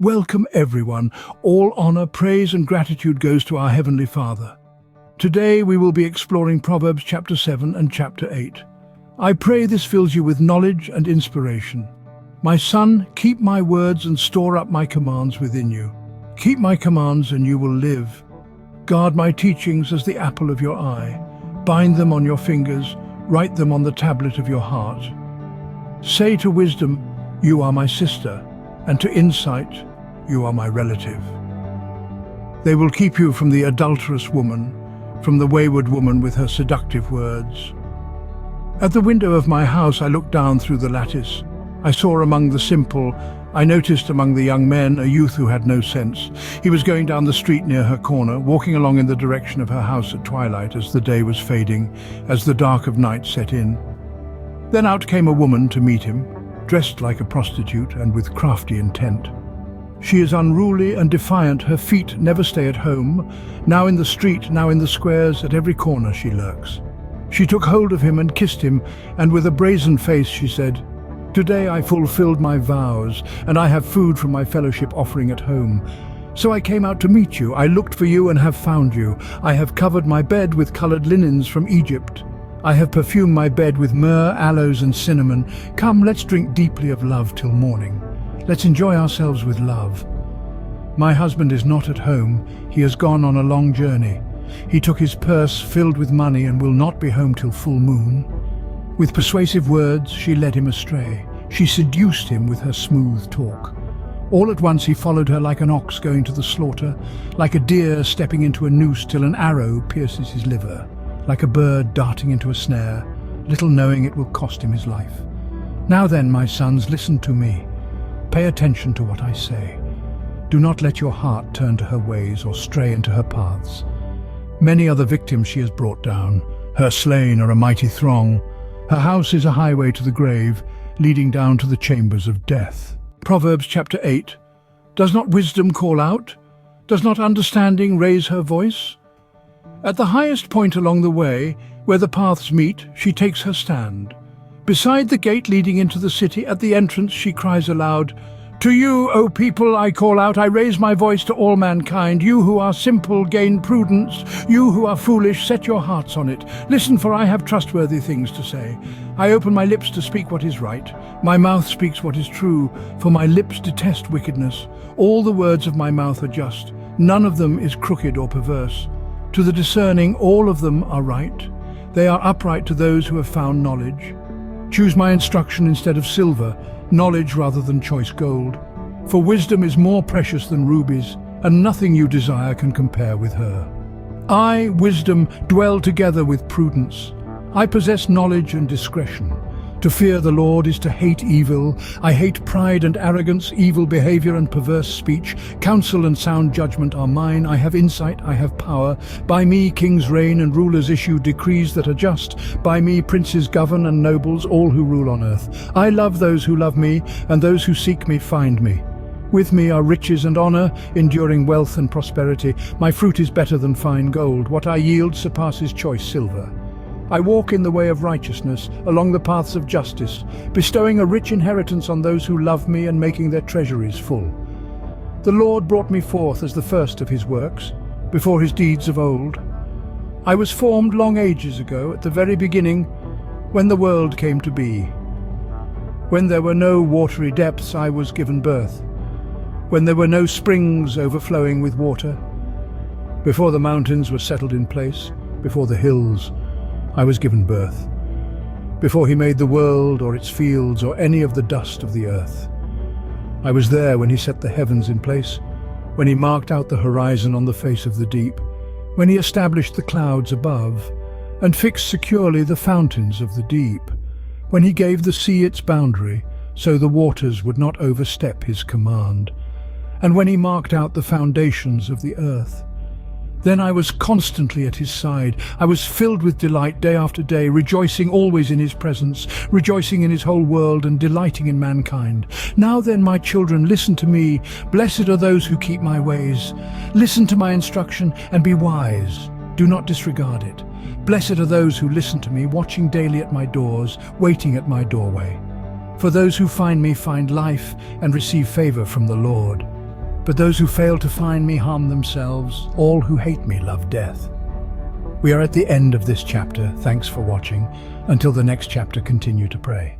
Welcome everyone. All honor, praise and gratitude goes to our Heavenly Father. Today we will be exploring Proverbs chapter 7 and chapter 8. I pray this fills you with knowledge and inspiration. My son, keep my words and store up my commands within you. Keep my commands and you will live. Guard my teachings as the apple of your eye. Bind them on your fingers, write them on the tablet of your heart. Say to wisdom, you are my sister, and to insight, you are my relative. They will keep you from the adulterous woman, from the wayward woman with her seductive words. At the window of my house I looked down through the lattice. I saw among the simple, I noticed among the young men a youth who had no sense. He was going down the street near her corner, walking along in the direction of her house at twilight as the day was fading, as the dark of night set in. Then out came a woman to meet him, dressed like a prostitute and with crafty intent. She is unruly and defiant, her feet never stay at home. Now in the street, now in the squares, at every corner she lurks. She took hold of him and kissed him, and with a brazen face she said, "Today I fulfilled my vows, and I have food from my fellowship offering at home. So I came out to meet you. I looked for you and have found you. I have covered my bed with colored linens from Egypt. I have perfumed my bed with myrrh, aloes and cinnamon. Come, let's drink deeply of love till morning. Let's enjoy ourselves with love. My husband is not at home. He has gone on a long journey. He took his purse filled with money and will not be home till full moon." With persuasive words, she led him astray. She seduced him with her smooth talk. All at once he followed her like an ox going to the slaughter, like a deer stepping into a noose till an arrow pierces his liver, like a bird darting into a snare, little knowing it will cost him his life. Now then, my sons, listen to me. Pay attention to what I say. Do not let your heart turn to her ways or stray into her paths. Many are the victims she has brought down. Her slain are a mighty throng. Her house is a highway to the grave, leading down to the chambers of death. Proverbs chapter 8. Does not wisdom call out? Does not understanding raise her voice? At the highest point along the way, where the paths meet, she takes her stand. Beside the gate leading into the city, at the entrance, she cries aloud, "To you, O people, I call out, I raise my voice to all mankind. You who are simple, gain prudence. You who are foolish, set your hearts on it. Listen, for I have trustworthy things to say. I open my lips to speak what is right. My mouth speaks what is true, for my lips detest wickedness. All the words of my mouth are just. None of them is crooked or perverse. To the discerning, all of them are right. They are upright to those who have found knowledge. Choose my instruction instead of silver, knowledge rather than choice gold. For wisdom is more precious than rubies, and nothing you desire can compare with her. I, wisdom, dwell together with prudence. I possess knowledge and discretion. To fear the Lord is to hate evil. I hate pride and arrogance, evil behavior and perverse speech. Counsel and sound judgment are mine. I have insight, I have power. By me kings reign and rulers issue decrees that are just. By me princes govern and nobles, all who rule on earth. I love those who love me, and those who seek me find me. With me are riches and honor, enduring wealth and prosperity. My fruit is better than fine gold. What I yield surpasses choice silver. I walk in the way of righteousness, along the paths of justice, bestowing a rich inheritance on those who love me and making their treasuries full. The Lord brought me forth as the first of his works, before his deeds of old. I was formed long ages ago, at the very beginning, when the world came to be. When there were no watery depths, I was given birth. When there were no springs overflowing with water. Before the mountains were settled in place, before the hills, I was given birth. Before he made the world or its fields or any of the dust of the earth. I was there when he set the heavens in place, when he marked out the horizon on the face of the deep, when he established the clouds above and fixed securely the fountains of the deep, when he gave the sea its boundary so the waters would not overstep his command, and when he marked out the foundations of the earth. Then I was constantly at his side. I was filled with delight day after day, rejoicing always in his presence, rejoicing in his whole world and delighting in mankind. Now then, my children, listen to me. Blessed are those who keep my ways. Listen to my instruction and be wise. Do not disregard it. Blessed are those who listen to me, watching daily at my doors, waiting at my doorway. For those who find me find life and receive favor from the Lord. But those who fail to find me harm themselves. All who hate me love death. We are at the end of this chapter. Thanks for watching. Until the next chapter, continue to pray.